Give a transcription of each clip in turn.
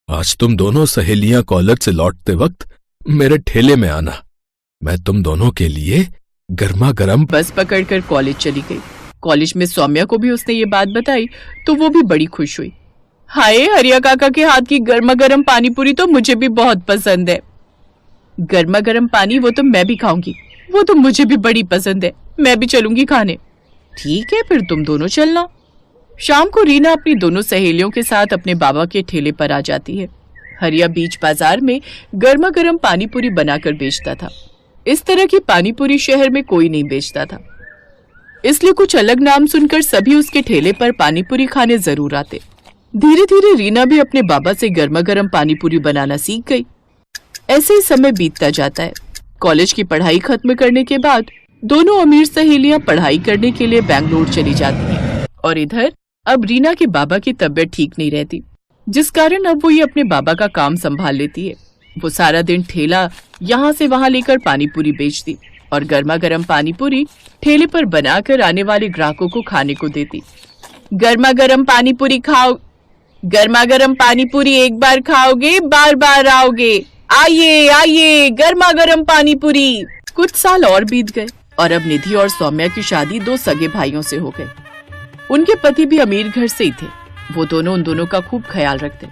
आज तुम दोनों सहेलियां कॉलेज से लौटते वक्त मेरे ठेले में आना। मैं तुम दोनों के लिए गर्मा गर्म बस पकड़कर कॉलेज चली गई। कॉलेज में सौम्या को भी उसने ये बात बताई तो वो भी बड़ी खुश हुई। हाय, हरिया काका के हाथ की गर्मा गर्म पानी पूरी तो मुझे भी बहुत पसंद है। गर्मा गर्म पानी वो तो मैं भी खाऊंगी, वो तो मुझे भी बड़ी पसंद है, मैं भी चलूंगी खाने। ठीक है, फिर तुम दोनों चलना। शाम को रीना अपनी दोनों सहेलियों के साथ अपने बाबा के ठेले पर आ जाती है। हरिया बीच बाजार में गर्मा गर्म पानी पूरी बनाकर बेचता था। इस तरह की पानी पूरी शहर में कोई नहीं बेचता था, इसलिए कुछ अलग नाम सुनकर सभी उसके ठेले पर पानी पूरी खाने जरूर आते। धीरे धीरे रीना भी अपने बाबा से गर्मा गर्म पानी पूरी बनाना सीख गई। ऐसे ही समय बीतता जाता है। कॉलेज की पढ़ाई खत्म करने के बाद दोनों अमीर सहेलियां पढ़ाई करने के लिए बैंगलोर चली जाती हैं और इधर अब रीना के बाबा की तबीयत ठीक नहीं रहती, जिस कारण अब वो ये अपने बाबा का काम संभाल लेती है। वो सारा दिन ठेला यहाँ से वहाँ लेकर पानी पूरी बेचती और गर्मा गर्म पानी पूरी ठेले पर बनाकर आने वाले ग्राहकों को खाने को देती। गर्मा गर्म पानी पूरी खाओ, गर्मा गर्म पानी पूरी एक बार खाओगे बार बार आओगे, आइए आइए गर्मा गर्म पानी पूरी। कुछ साल और बीत गए और अब निधि और सौम्या की शादी दो सगे भाइयों से हो गई। उनके पति भी अमीर घर से ही थे। वो दोनों उन दोनों का खूब ख्याल रखते।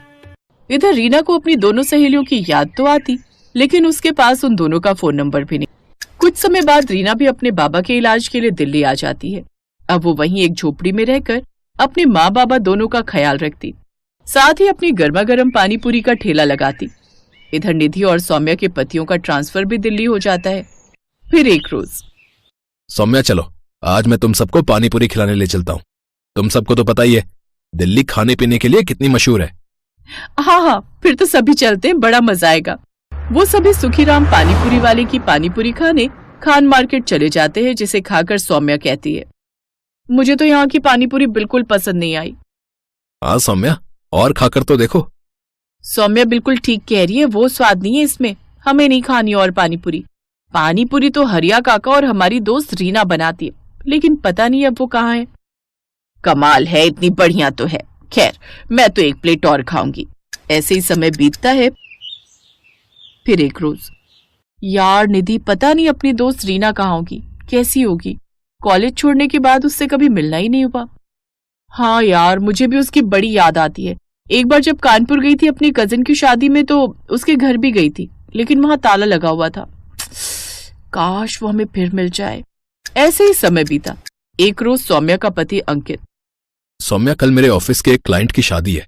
इधर रीना को अपनी दोनों सहेलियों की याद तो आती, लेकिन उसके पास उन दोनों का फोन नंबर भी नहीं। कुछ समय बाद रीना भी अपने बाबा के इलाज के लिए दिल्ली आ जाती है। अब वो वहीं एक झोपड़ी में रहकर अपने माँ बाबा दोनों का ख्याल रखती, साथ ही अपनी गर्मा गर्म पानी पूरी का ठेला लगाती। इधर निधि और सौम्या के पतियों का ट्रांसफर भी दिल्ली हो जाता है। फिर एक रोज, सौम्या चलो, आज मैं तुम सबको पानी पूरी खिलाने ले चलता हूँ। तुम सबको तो पता ही है दिल्ली खाने पीने के लिए कितनी मशहूर है। हाँ हाँ, फिर तो सभी चलते हैं, बड़ा मजा आएगा। वो सभी सुखीराम पानी पूरी वाले की पानी पूरी खाने खान मार्केट चले जाते हैं, जिसे खाकर सौम्या कहती है, मुझे तो यहाँ की पानी पूरी बिल्कुल पसंद नहीं आई। हाँ सौम्या, और खाकर तो देखो। सौम्या बिल्कुल ठीक कह रही है, वो स्वाद नहीं है इसमें, हमें नहीं खानी और पानी पूरी। पानी पूरी तो हरिया काका और हमारी दोस्त रीना बनाती है, लेकिन पता नहीं अब वो कहाँ है। कमाल है, इतनी बढ़िया तो है। खैर, मैं तो एक प्लेट और खाऊंगी। ऐसे ही समय बीतता है। फिर एक रोज, यार निधि पता नहीं अपनी दोस्त रीना कहाँ होगी, कैसी होगी। कॉलेज छोड़ने के बाद उससे कभी मिलना ही नहीं हुआ। हाँ यार, मुझे भी उसकी बड़ी याद आती है। एक बार जब कानपुर गई थी अपनी कजिन की शादी में तो उसके घर भी गई थी, लेकिन वहां ताला लगा हुआ था। काश वो हमें फिर मिल जाए। ऐसे ही समय बीता। एक रोज सौम्या का पति अंकित, सौम्या कल मेरे ऑफिस के एक क्लाइंट की शादी है,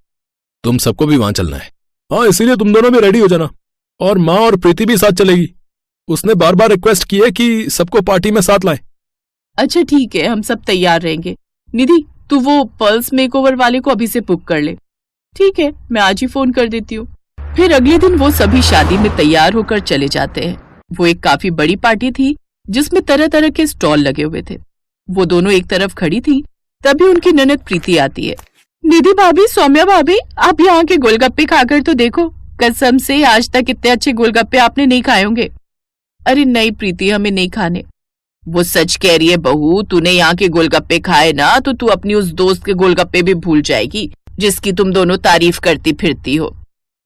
तुम सबको भी वहां चलना है। हाँ, इसीलिए तुम दोनों भी रेडी हो जाना, और माँ और प्रीति भी साथ चलेगी। उसने बार बार रिक्वेस्ट की है कि सबको पार्टी में साथ लाएं। अच्छा ठीक है, हम सब तैयार रहेंगे। निधि तू वो पल्स मेकओवर वाले को अभी से बुक कर ले। ठीक है, मैं आज ही फोन कर देती हूँ। फिर अगले दिन वो सभी शादी में तैयार होकर चले जाते हैं। वो एक काफी बड़ी पार्टी थी जिसमें तरह तरह के स्टॉल लगे हुए थे। वो दोनों एक तरफ खड़ी थी, तभी उनकी ननद प्रीति आती है। निधि भाभी, सौम्या भाभी, आप यहाँ के गोलगप्पे खाकर तो देखो, कसम से आज तक इतने अच्छे गोलगप्पे आपने नहीं खाए होंगे। अरे नहीं प्रीति, हमें नहीं खाने। वो सच कह रही है बहू, तूने यहाँ के गोलगप्पे खाए ना तो तू अपनी उस दोस्त के गोलगप्पे भी भूल जाएगी जिसकी तुम दोनों तारीफ करती फिरती हो।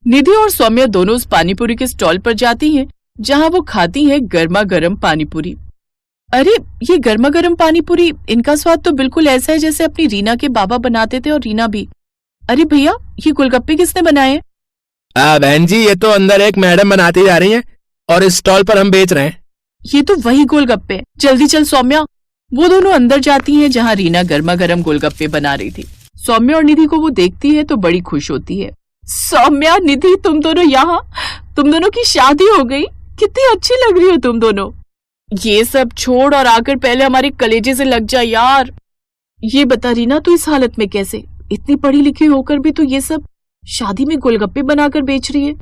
निधि और सौम्या दोनों उस पानीपुरी के स्टॉल पर जाती हैं जहाँ वो खाती हैं गर्मा गर्म पानीपुरी। अरे ये गर्मा गर्म पानीपुरी, इनका स्वाद तो बिल्कुल ऐसा है जैसे अपनी रीना के बाबा बनाते थे, और रीना भी। अरे भैया, ये गोलगप्पे किसने बनाए? बहन जी, ये तो अंदर एक मैडम बनाती जा रही है और इस स्टॉल पर हम बेच रहे हैं। ये तो वही गोलगप्पे हैं। जल्दी चल सौम्या। वो दोनों अंदर जाती हैं जहाँ रीना गर्मा गर्म गोलगप्पे बना रही थी। सौम्या और निधि को वो देखती है तो बड़ी खुश होती है। सौम्या, निधि, तुम दोनों यहाँ, तुम दोनों की शादी हो गई, कितनी अच्छी लग रही हो तुम दोनों। ये सब छोड़ और आकर पहले हमारे कलेजे से लग जा यार। ये बता रीना, तू इस हालत में कैसे? इतनी पढ़ी लिखी होकर भी तू ये सब शादी में गोलगप्पे बनाकर बेच रही है।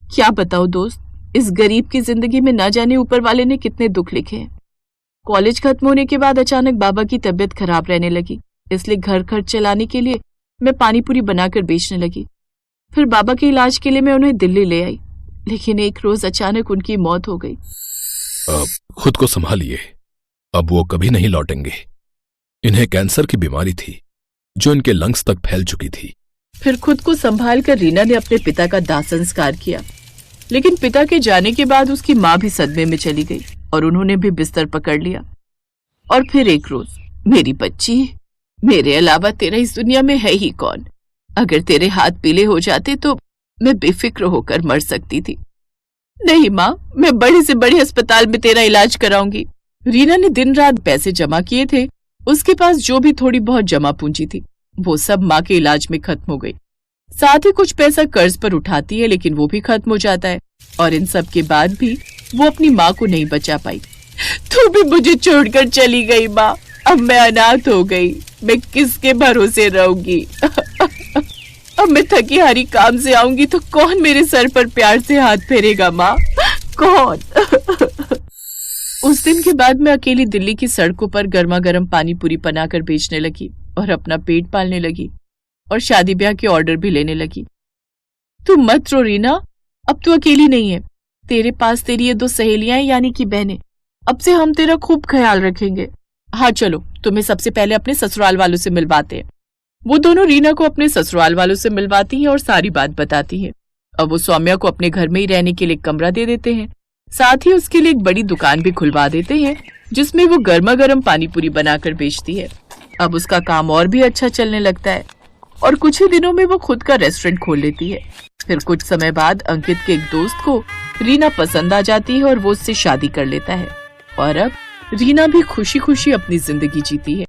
क्या बताओ दोस्त, इस गरीब की जिंदगी में ना जाने ऊपर वाले ने कितने दुख लिखे हैं। कॉलेज खत्म होने के बाद अचानक बाबा की तबीयत खराब रहने लगी, इसलिए घर खर्च चलाने के लिए मैं पानीपुरी बनाकर बेचने लगी। फिर बाबा के इलाज के लिए मैं उन्हें दिल्ली ले आई, लेकिन एक रोज अचानक उनकी मौत हो गई। खुद को संभालिए, अब वो कभी नहीं लौटेंगे। इन्हें कैंसर की बीमारी थी जो इनके लंग्स तक फैल चुकी थी। फिर खुद को संभाल कर रीना ने अपने पिता का दाह संस्कार किया। लेकिन पिता के जाने के बाद उसकी माँ भी सदमे में चली गई और उन्होंने भी बिस्तर पकड़ लिया। और फिर एक रोज, मेरी बच्ची, मेरे अलावा तेरा इस दुनिया में है ही कौन? अगर तेरे हाथ पीले हो जाते तो मैं बेफिक्र होकर मर सकती थी। नहीं माँ, मैं बड़े से बड़े अस्पताल में तेरा इलाज कराऊंगी। रीना ने दिन रात पैसे जमा किए थे। उसके पास जो भी थोड़ी बहुत जमा पूंजी थी वो सब माँ के इलाज में खत्म हो गई। साथ ही कुछ पैसा कर्ज पर उठाती है, लेकिन वो भी खत्म हो जाता है। और इन सब के बाद भी वो अपनी माँ को नहीं बचा पाई। तू भी मुझे छोड़कर चली गई माँ, अब मैं अनाथ हो गई। मैं किसके भरोसे रहूंगी? अब मैं थकी हारी काम से आऊंगी तो कौन मेरे सर पर प्यार से हाथ फेरेगा माँ? कौन? उस दिन के बाद मैं अकेली दिल्ली की सड़कों पर गर्मा गर्म पानी पूरी बनाकर बेचने लगी और अपना पेट पालने लगी और शादी ब्याह के ऑर्डर भी लेने लगी। तू मत रो रीना, अब तू अकेली नहीं है। तेरे पास तेरी ये 2 सहेलियां हैं, यानी कि बहनें। अब से हम तेरा खूब ख्याल रखेंगे। हाँ चलो, तुम्हें सबसे पहले अपने ससुराल वालों से मिलवाते हैं। वो दोनों रीना को अपने ससुराल वालों से मिलवाती हैं और सारी बात बताती हैं। अब वो सौम्या को अपने घर में ही रहने के लिए कमरा दे देते हैं। साथ ही उसके लिए एक बड़ी दुकान भी खुलवा देते हैं जिसमें वो गर्मा गर्म पानी पूरी बनाकर बेचती है। अब उसका काम और भी अच्छा चलने लगता है और कुछ ही दिनों में वो खुद का रेस्टोरेंट खोल लेती है। फिर कुछ समय बाद अंकित के एक दोस्त को रीना पसंद आ जाती है और वो उससे शादी कर लेता है और अब रीना भी खुशी खुशी अपनी जिंदगी जीती है।